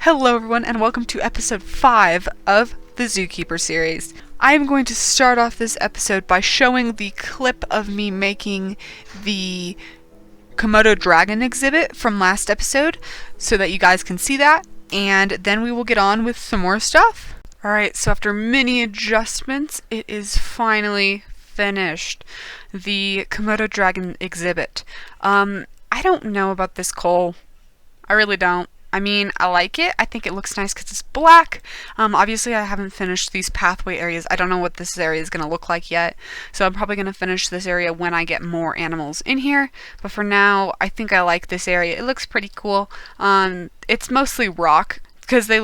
Hello everyone and welcome to episode 5 of the ZooKeeper series. I am going to start off this episode by showing the clip of me making the Komodo dragon exhibit from last episode so that you guys can see that, and then we will get on with some more stuff. Alright, so after many adjustments, it is finally finished. The Komodo dragon exhibit. I don't know about this coal. I really don't. I mean, I like it. I think it looks nice because it's black. Obviously, I haven't finished these pathway areas. I don't know what this area is going to look like yet. So I'm probably going to finish this area when I get more animals in here. But for now, I think I like this area. It looks pretty cool. It's mostly rock because they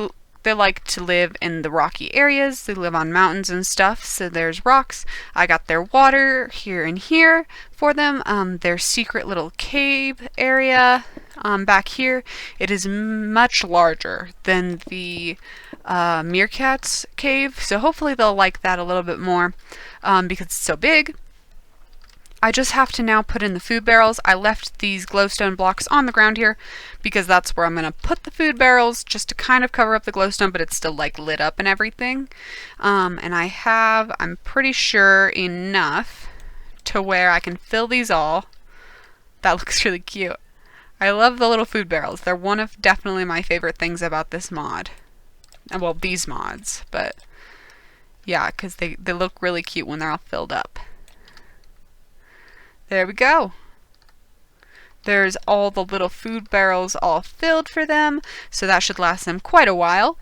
like to live in the rocky areas. They live on mountains and stuff, so there's rocks. I got their water here and here for them. Their secret little cave area back here. It is much larger than the meerkat's cave, so hopefully they'll like that a little bit more because it's so big. I just have to now put in the food barrels. I left these glowstone blocks on the ground here because that's where I'm going to put the food barrels, just to kind of cover up the glowstone, but it's still like lit up and everything. And I have, I'm pretty sure, enough to where I can fill these all. That looks really cute. I love the little food barrels. They're one of definitely my favorite things about this mod. Well, these mods, but yeah, because they look really cute when they're all filled up. There we go. There's all the little food barrels all filled for them, so that should last them quite a while.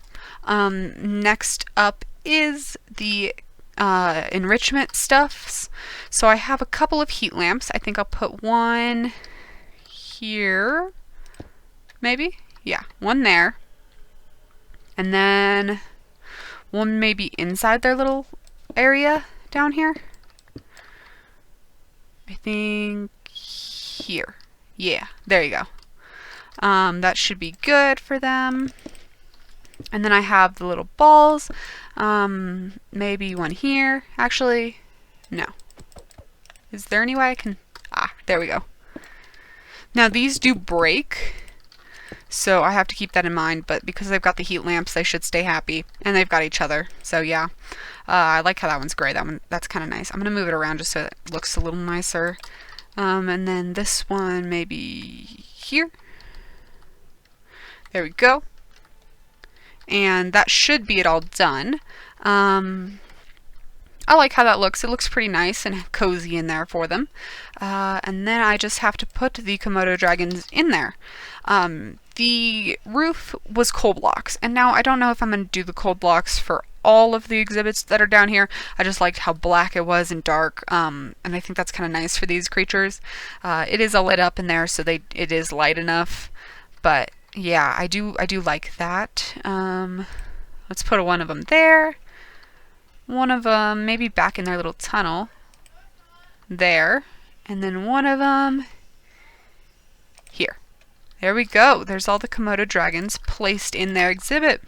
Next up is the enrichment stuffs. So I have a couple of heat lamps. I think I'll put one here, maybe? Yeah, one there. And then one maybe inside their little area down here. I think here. Yeah, there you go. That should be good for them. And then I have the little balls. Maybe one here. Actually, no. Is there any way I can... Ah, there we go. Now these do break, so I have to keep that in mind, but because they've got the heat lamps, they should stay happy. And they've got each other, so yeah. I like how that one's gray. That's kind of nice. I'm going to move it around just so it looks a little nicer. And then this one maybe here. There we go. And that should be it all done. I like how that looks. It looks pretty nice and cozy in there for them. And then I just have to put the Komodo dragons in there. The roof was coal blocks, and now I don't know if I'm going to do the coal blocks for all of the exhibits that are down here. I just liked how black it was and dark, and I think that's kind of nice for these creatures. It is all lit up in there, so it is light enough. But yeah, I do like that. Let's put one of them there. One of them maybe back in their little tunnel there, and then one of them here. There we go. There's all the Komodo dragons placed in their exhibit.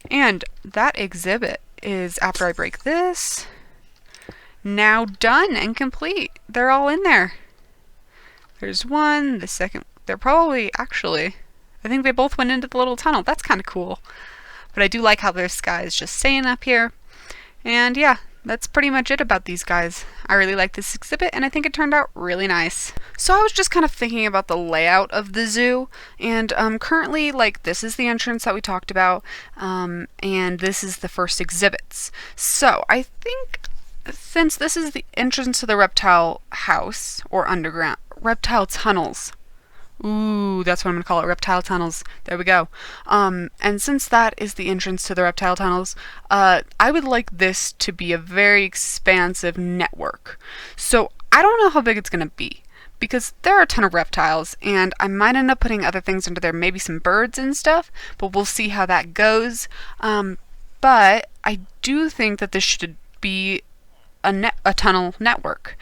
And that exhibit is, after I break this, now done and complete. They're all in there. There's one, the second. They're probably, actually, I think they both went into the little tunnel. That's kind of cool. But I do like how this guy is just staying up here. And yeah, that's pretty much it about these guys. I really like this exhibit, and I think it turned out really nice. So I was just kind of thinking about the layout of the zoo, and currently, like, this is the entrance that we talked about, and this is the first exhibits. So I think since this is the entrance to the reptile house, or underground, reptile tunnels. Ooh, that's what I'm going to call it, Reptile Tunnels. There we go. And since that is the entrance to the Reptile Tunnels, I would like this to be a very expansive network. So I don't know how big it's going to be, because there are a ton of reptiles, and I might end up putting other things under there, maybe some birds and stuff, but we'll see how that goes. But I do think that this should be a tunnel network.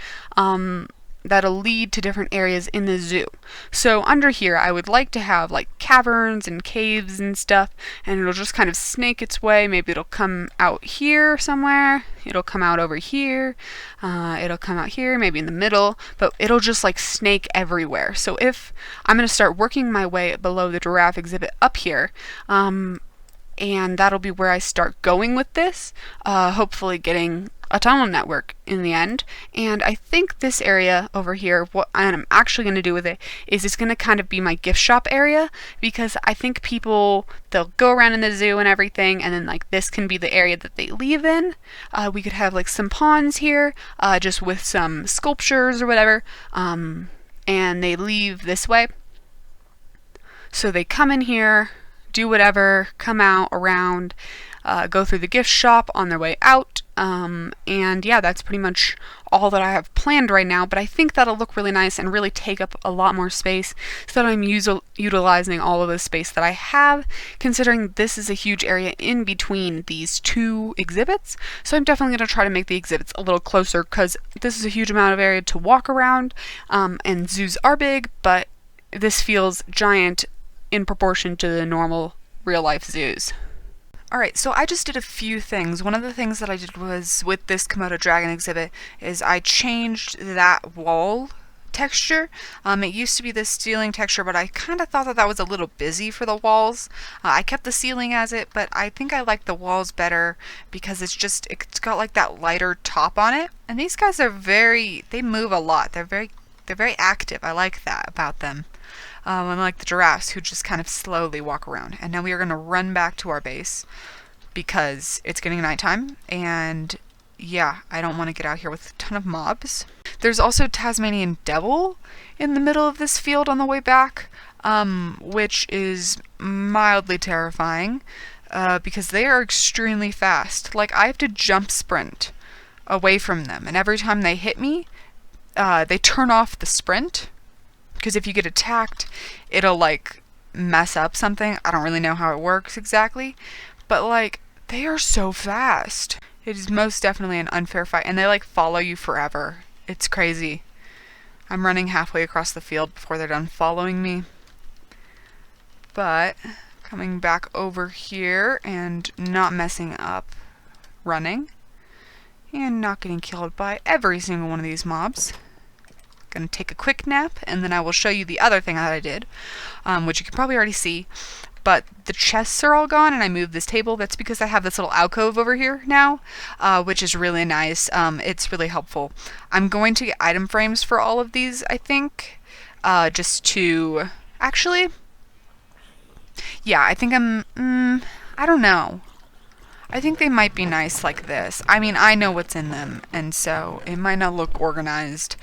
that'll lead to different areas in the zoo. So under here, I would like to have like caverns and caves and stuff, and it'll just kind of snake its way. Maybe it'll come out here somewhere, it'll come out over here, it'll come out here, maybe in the middle, but it'll just like snake everywhere. So if I'm going to start working my way below the giraffe exhibit up here, and that'll be where I start going with this, hopefully getting a tunnel network in the end. And I think this area over here, what I'm actually going to do with it is it's going to kind of be my gift shop area, because I think people, they'll go around in the zoo and everything, and then like this can be the area that they leave in. We could have like some ponds here, just with some sculptures or whatever, and they leave this way. So they come in here, do whatever, come out around, go through the gift shop on their way out, and yeah, that's pretty much all that I have planned right now, but I think that'll look really nice and really take up a lot more space, so that I'm utilizing all of the space that I have, considering this is a huge area in between these two exhibits. So I'm definitely going to try to make the exhibits a little closer, because this is a huge amount of area to walk around, and zoos are big, but this feels giant in proportion to the normal real-life zoos. Alright, so I just did a few things. One of the things that I did was, with this Komodo dragon exhibit, is I changed that wall texture. It used to be this ceiling texture, but I kind of thought that that was a little busy for the walls. I kept the ceiling as it, but I think I like the walls better because it's got like that lighter top on it. And these guys are they move a lot. They're very active. I like that about them. Unlike the giraffes, who just kind of slowly walk around. And now we are going to run back to our base because it's getting nighttime, and yeah, I don't want to get out here with a ton of mobs. There's also Tasmanian devil in the middle of this field on the way back, which is mildly terrifying, because they are extremely fast. Like, I have to jump sprint away from them, and every time they hit me, they turn off the sprint. Because if you get attacked, it'll like mess up something. I don't really know how it works exactly, but like, they are so fast. It is most definitely an unfair fight, and they like follow you forever. It's crazy. I'm running halfway across the field before they're done following me. But coming back over here and not messing up running, and not getting killed by every single one of these mobs. Gonna take a quick nap, and then I will show you the other thing that I did, which you can probably already see, but the chests are all gone, and I moved this table. That's because I have this little alcove over here now, which is really nice. It's really helpful. I'm going to get item frames for all of these, I think, just to, actually, yeah, I think I don't know. I think they might be nice like this. I mean, I know what's in them, and so it might not look organized,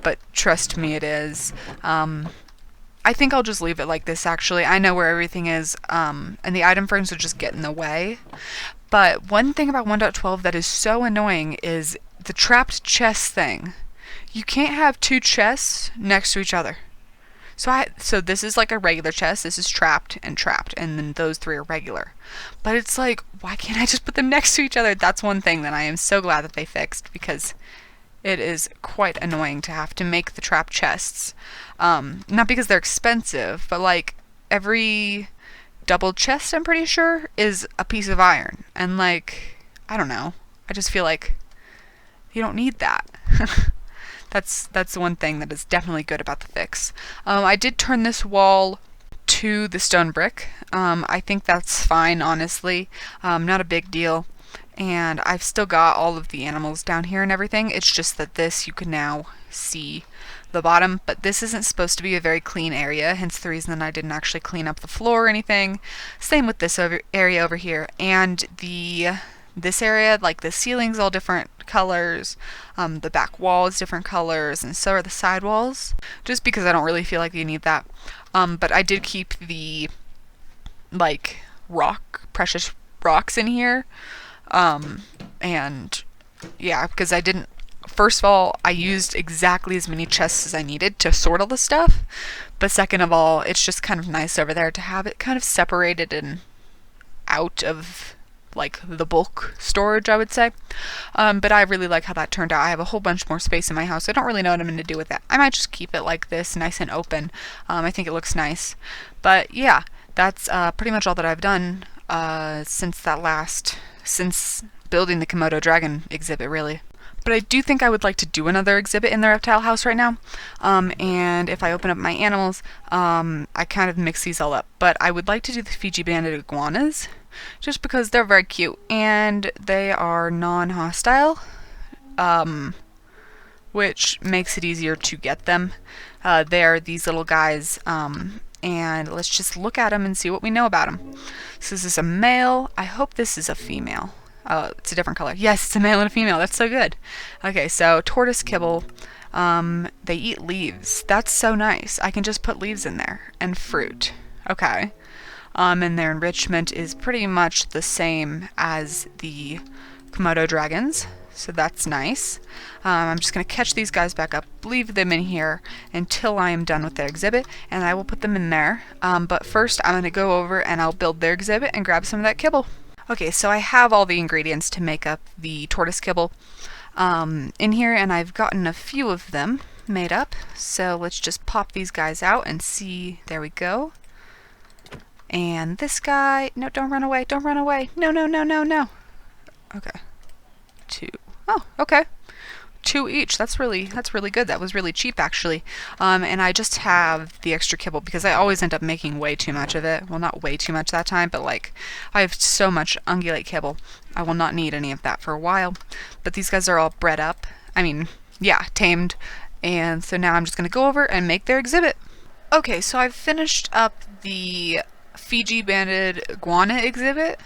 but trust me, it is. I think I'll just leave it like this, actually. I know where everything is, and the item frames will just get in the way. But one thing about 1.12 that is so annoying is the trapped chest thing. You can't have two chests next to each other. So this is like a regular chest, this is trapped, and then those three are regular. But it's like, why can't I just put them next to each other? That's one thing that I am so glad that they fixed, because it is quite annoying to have to make the trapped chests. Not because they're expensive, but like, every double chest, I'm pretty sure, is a piece of iron. And like, I don't know, I just feel like you don't need that. That's one thing that is definitely good about the fix. I did turn this wall to the stone brick. I think that's fine, honestly. Not a big deal. And I've still got all of the animals down here and everything. It's just that this, you can now see the bottom, but this isn't supposed to be a very clean area, hence the reason that I didn't actually clean up the floor or anything. Same with this area over here. And this area, like the ceiling's all different colors, the back wall is different colors, and so are the side walls, just because I don't really feel like you need that. But I did keep the like precious rocks in here, and yeah, because I didn't, first of all, I used exactly as many chests as I needed to sort all the stuff, but second of all, it's just kind of nice over there to have it kind of separated and out of like the bulk storage, I would say. But I really like how that turned out. I have a whole bunch more space in my house. I don't really know what I'm going to do with it. I might just keep it like this, nice and open. I think it looks nice. But yeah, that's pretty much all that I've done since building the Komodo dragon exhibit, really. But I do think I would like to do another exhibit in the reptile house right now. And if I open up my animals, I kind of mix these all up. But I would like to do the Fiji banded iguanas, just because they're very cute and they are non-hostile, which makes it easier to get them. They're these little guys, and let's just look at them and see what we know about them. So this is a male. I hope this is a female. Oh, it's a different color. Yes, it's a male and a female. That's so good. Okay, so tortoise kibble. They eat leaves. That's so nice. I can just put leaves in there. And fruit. Okay. And their enrichment is pretty much the same as the Komodo dragons. So that's nice. I'm just going to catch these guys back up, leave them in here until I am done with their exhibit, and I will put them in there. But first, I'm going to go over and I'll build their exhibit and grab some of that kibble. Okay, so I have all the ingredients to make up the tortoise kibble in here, and I've gotten a few of them made up. So let's just pop these guys out and see. There we go. And this guy, no, don't run away, don't run away. No, no, no, no, no. Okay. 2. Oh, okay. 2 each. That's really good. That was really cheap, actually. And I just have the extra kibble because I always end up making way too much of it. Well, not way too much that time, but like I have so much ungulate kibble. I will not need any of that for a while. But these guys are all bred up. I mean, yeah, tamed. And so now I'm just going to go over and make their exhibit. Okay, so I've finished up the Fiji banded iguana exhibit.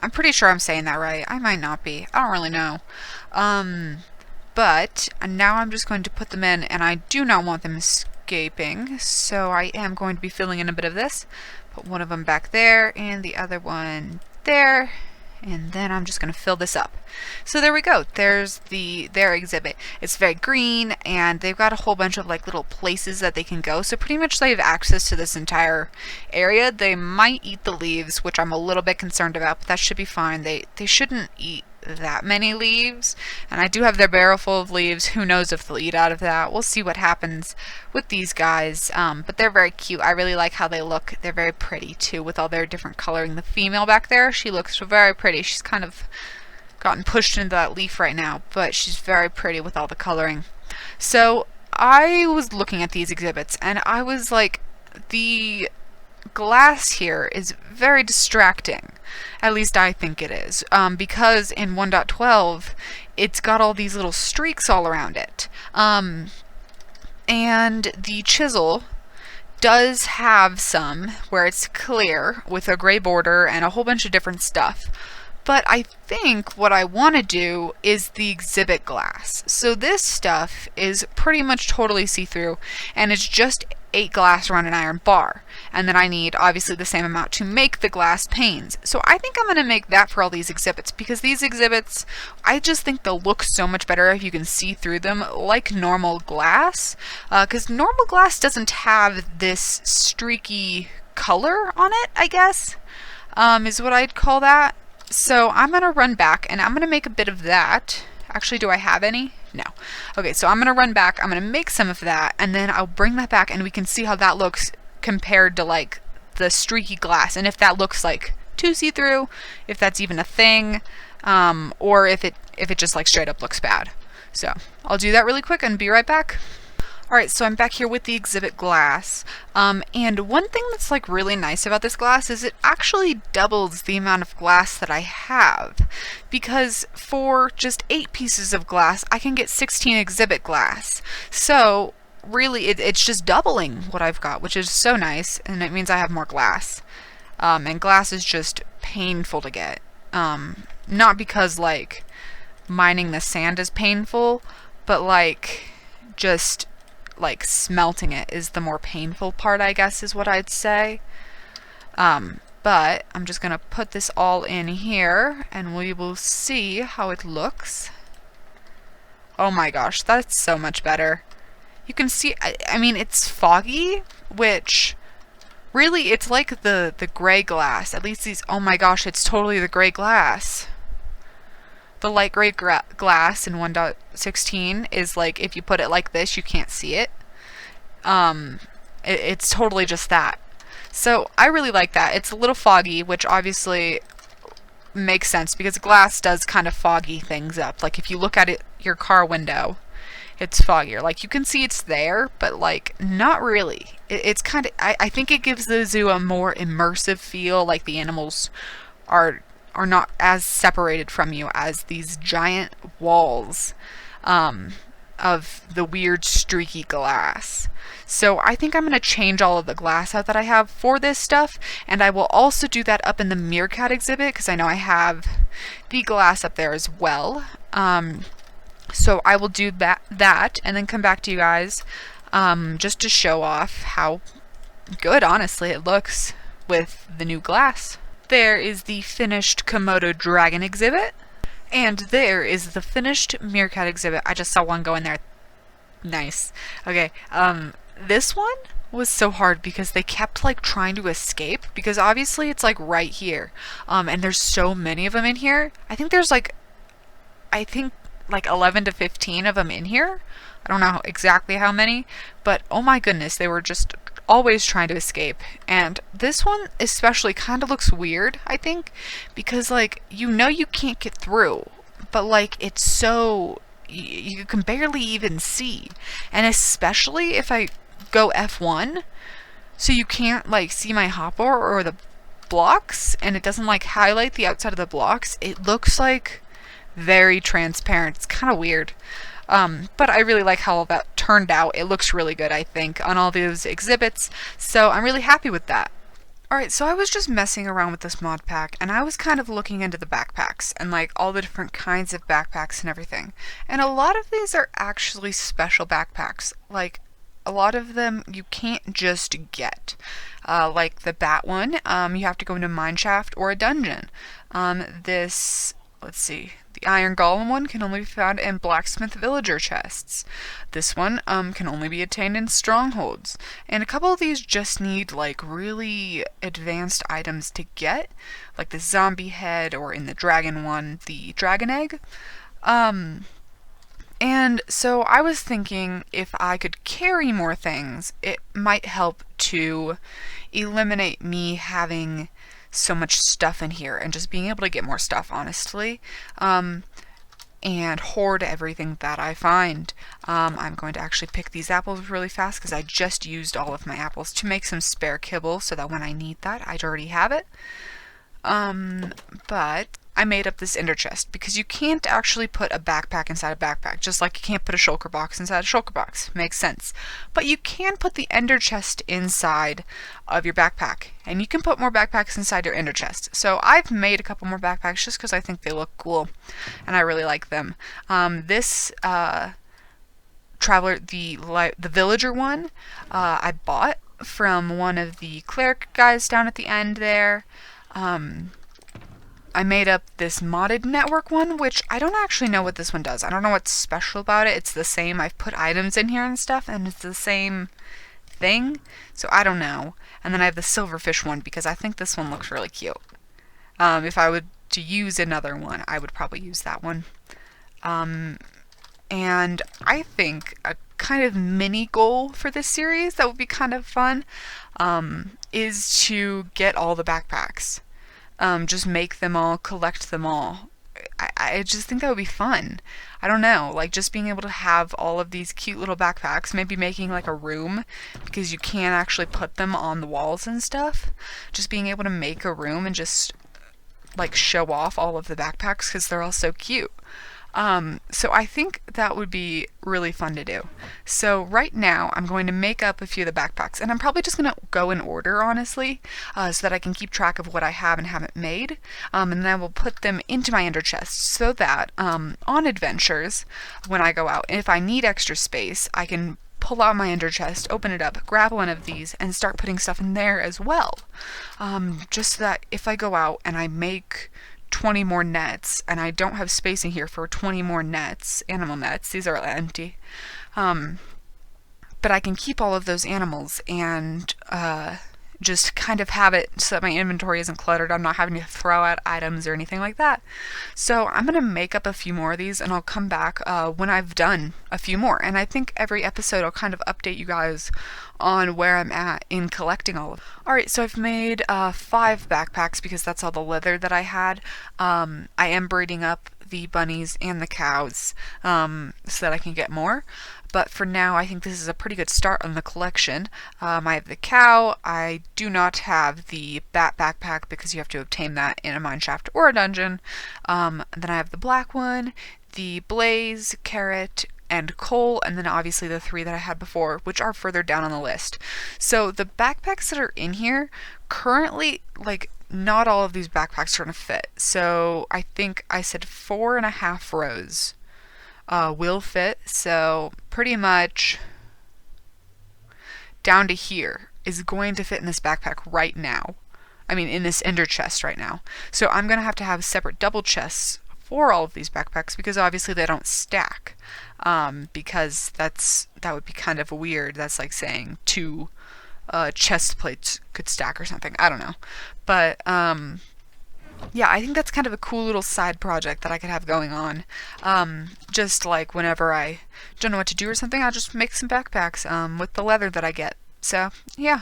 I'm pretty sure I'm saying that right. I might not be. I don't really know. But now I'm just going to put them in, and I do not want them escaping, so I am going to be filling in a bit of this. Put one of them back there, and the other one there, and then I'm just going to fill this up. So there we go. There's their exhibit. It's very green, and they've got a whole bunch of like little places that they can go. So pretty much they have access to this entire area. They might eat the leaves, which I'm a little bit concerned about, but that should be fine. They shouldn't eat that many leaves, and I do have their barrel full of leaves. Who knows if they'll eat out of that. We'll see what happens with these guys, but they're very cute. I really like how they look. They're very pretty too with all their different coloring. The female back there, she looks very pretty. She's kind of gotten pushed into that leaf right now, but she's very pretty with all the coloring. So I was looking at these exhibits and I was like, the glass here is very distracting. At least I think it is, because in 1.12 it's got all these little streaks all around it, and the chisel does have some where it's clear with a gray border and a whole bunch of different stuff. But I think what I want to do is the exhibit glass. So this stuff is pretty much totally see-through, and it's just 8 glass around an iron bar. And then I need obviously the same amount to make the glass panes. So I think I'm going to make that for all these exhibits, because these exhibits, I just think they'll look so much better if you can see through them like normal glass. Because normal glass doesn't have this streaky color on it, I guess, is what I'd call that. So I'm going to run back and I'm going to make a bit of that. Actually, do I have any? No. Okay, so I'm going to run back, I'm going to make some of that, and then I'll bring that back and we can see how that looks compared to like the streaky glass, and if that looks like too see-through, if that's even a thing, or if it just like straight up looks bad. So I'll do that really quick and be right back. Alright, so I'm back here with the exhibit glass, and one thing that's like really nice about this glass is it actually doubles the amount of glass that I have, because for just 8 pieces of glass I can get 16 exhibit glass. So really it's just doubling what I've got, which is so nice, and it means I have more glass. And glass is just painful to get, not because like mining the sand is painful, but like just like smelting it is the more painful part, I guess is what I'd say. But I'm just gonna put this all in here and we will see how it looks. Oh my gosh, that's so much better. You can see, I mean, it's foggy, which Really, it's like the gray glass. At least these, oh my gosh, it's totally the gray glass. The light gray glass in 1.16 is like, if you put it like this, you can't see it. It's totally just that. So I really like that. It's a little foggy, which obviously makes sense because glass does kind of foggy things up. Like if you look at it, your car window, it's foggier. Like you can see it's there, but like not really. It's kind of, I think it gives the zoo a more immersive feel, like the animals are not as separated from you as these giant walls of the weird streaky glass. So I think I'm going to change all of the glass out that I have for this stuff, and I will also do that up in the meerkat exhibit because I know I have the glass up there as well. So I will do that and then come back to you guys just to show off how good, honestly, it looks with the new glass. There is the finished Komodo dragon exhibit, and there is the finished meerkat exhibit. I just saw one go in there. Nice. Okay, this one was so hard because they kept like trying to escape, because obviously it's like right here, and there's so many of them in here. I think there's like 11 to 15 of them in here. I don't know exactly how many, but oh my goodness, they were just always trying to escape. And this one especially kind of looks weird, I think, because like you can't get through, but like it's so you can barely even see. And especially if I go F1, so you can't like see my hotbar or the blocks, and it doesn't like highlight the outside of the blocks. It looks like very transparent. It's kind of weird. But I really like how all that turned out. It looks really good, I think, on all those exhibits. So I'm really happy with that. Alright, so I was just messing around with this mod pack, and I was kind of looking into the backpacks and like all the different kinds of backpacks and everything. And a lot of these are actually special backpacks. Like a lot of them you can't just get. Like the bat one, you have to go into a mine shaft or a dungeon. Let's see, the Iron Golem one can only be found in blacksmith villager chests. This one can only be attained in strongholds. And a couple of these just need like really advanced items to get, like the zombie head, or in the dragon one, the dragon egg. And so I was thinking if I could carry more things, it might help to eliminate me having so much stuff in here and just being able to get more stuff, honestly, and hoard everything that I find. I'm going to actually pick these apples really fast because I just used all of my apples to make some spare kibble so that when I need that, I'd already have it. But I made up this ender chest because you can't actually put a backpack inside a backpack, just like you can't put a shulker box inside a shulker box. Makes sense. But you can put the ender chest inside of your backpack, and you can put more backpacks inside your ender chest. So I've made a couple more backpacks just because I think they look cool, and I really like them. This Traveler, the villager one, I bought from one of the cleric guys down at the end there. I made up this modded network one, which I don't actually know what this one does. I don't know what's special about it. It's the same. I've put items in here and stuff, and it's the same thing, so I don't know. And then I have the silverfish one because I think this one looks really cute. If I would to use another one, I would probably use that one. And I think a kind of mini goal for this series that would be kind of fun is to get all the backpacks. Just make them all, collect them all. I just think that would be fun. I don't know, like just being able to have all of these cute little backpacks, maybe making like a room, because you can't actually put them on the walls and stuff. Just being able to make a room and just like show off all of the backpacks because they're all so cute. So I think that would be really fun to do. So right now I'm going to make up a few of the backpacks, and I'm probably just going to go in order, honestly, so that I can keep track of what I have and haven't made, and then I will put them into my ender chest so that on adventures, when I go out, if I need extra space, I can pull out my ender chest, open it up, grab one of these, and start putting stuff in there as well. Just so that if I go out and I make 20 more nets, and I don't have space in here for 20 more nets, animal nets, these are empty, but I can keep all of those animals and just kind of have it so that my inventory isn't cluttered. I'm not having to throw out items or anything like that. So I'm going to make up a few more of these, and I'll come back when I've done a few more. And I think every episode I'll kind of update you guys on where I'm at in collecting all of them. Alright, so I've made 5 backpacks because that's all the leather that I had. I am breeding up the bunnies and the cows so that I can get more. But for now, I think this is a pretty good start on the collection. I have the cow. I do not have the bat backpack because you have to obtain that in a mineshaft or a dungeon. Then I have the black one, the blaze, carrot, and coal, and then obviously the 3 that I had before, which are further down on the list. So the backpacks that are in here, currently, like, not all of these backpacks are going to fit. So I think I said 4.5 rows will fit. So pretty much down to here is going to fit in this backpack right now. I mean, in this ender chest right now. So I'm going to have separate double chests for all of these backpacks because obviously they don't stack. Because that would be kind of weird. That's like saying 2 chest plates could stack or something. I don't know. But yeah, I think that's kind of a cool little side project that I could have going on. Just like whenever I don't know what to do or something, I'll just make some backpacks with the leather that I get. So, yeah.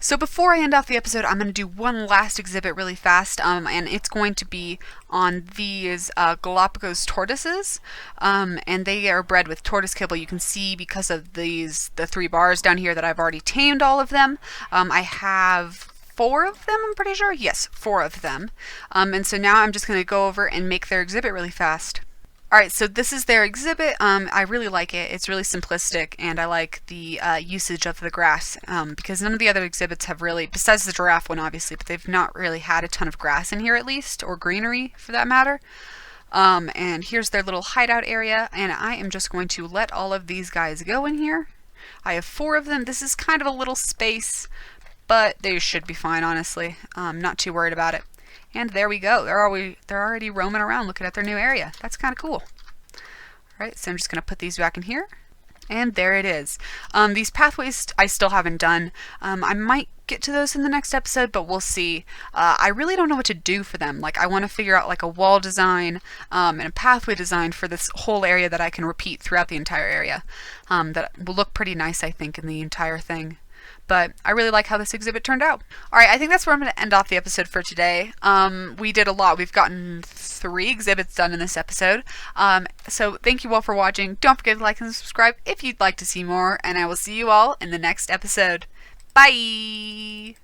So before I end off the episode, I'm going to do one last exhibit really fast, and it's going to be on these Galapagos tortoises, and they are bred with tortoise kibble. You can see because of the 3 bars down here that I've already tamed all of them. I have 4 of them, I'm pretty sure. Yes, 4 of them. And so now I'm just going to go over and make their exhibit really fast. Alright, so this is their exhibit. I really like it. It's really simplistic, and I like the usage of the grass, because none of the other exhibits have really, besides the giraffe one obviously, but they've not really had a ton of grass in here at least, or greenery for that matter. And here's their little hideout area, and I am just going to let all of these guys go in here. I have 4 of them. This is kind of a little space, but they should be fine, honestly. I'm not too worried about it. And there we go. They're already roaming around looking at their new area. That's kind of cool. Alright, so I'm just going to put these back in here. And there it is. These pathways I still haven't done. I might get to those in the next episode, but we'll see. I really don't know what to do for them. Like, I want to figure out like a wall design and a pathway design for this whole area that I can repeat throughout the entire area. That will look pretty nice, I think, in the entire thing. But I really like how this exhibit turned out. Alright, I think that's where I'm going to end off the episode for today. We did a lot. We've gotten 3 exhibits done in this episode. So thank you all for watching. Don't forget to like and subscribe if you'd like to see more. And I will see you all in the next episode. Bye!